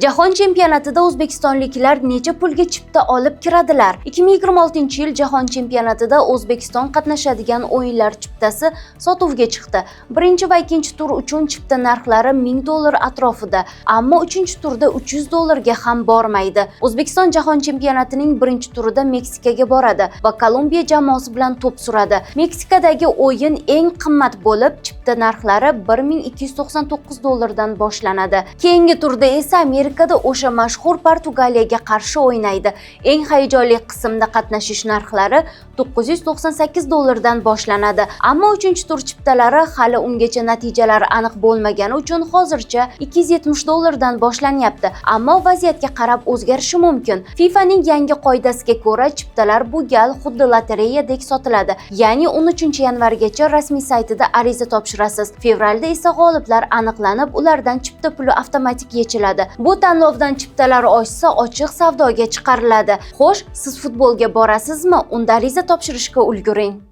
Jahon chempionatida o'zbekistonliklar necha pulga chipta olib kiradilar? 2026-yil Jahon chempionatida O'zbekiston qatnashadigan o'yinlar chiptasi sotuvga chiqdi. Birinchi va ikkinchi tur uchun chipta narxlari $1000 atrofida, ammo uchinchi turda $300 ga ham bormaydi. O'zbekiston Jahon chempionatining birinchi turida Meksikaga boradi va Kolumbiya jamoasi bilan to'p suradi. Meksikadagi o'yin eng qimmat bo'lib, chipta narxlari $1299 dan boshlanadi. Keyingi turda esa Amerikada o'sha mashhur Portugaliyaga qarshi o'ynaydi. Eng hayajonli qismda qatnashish narxlari $998 dan boshlanadi. Ammo 3-tur chiptalari hali ungacha natijalar aniq bo'lmagani uchun hozircha $270 dan boshlanyapti. Ammo vaziyatga qarab o'zgarishi mumkin. FIFAning yangi qoidasiga ko'ra chiptalar bu gal xuddi lotereyadek sotiladi. Ya'ni 13 yanvargacha rasmiy saytida ariza topshirasiz. Fevralda esa g'oliblar aniqlanib, ulardan chipta puli avtomatik yechiladi. Bu tanlovdan chiptalar oshsa ochiq savdoga chiqariladi. Xo'sh, siz futbolga borasizmi? Unda ariza topshirishga ulguring.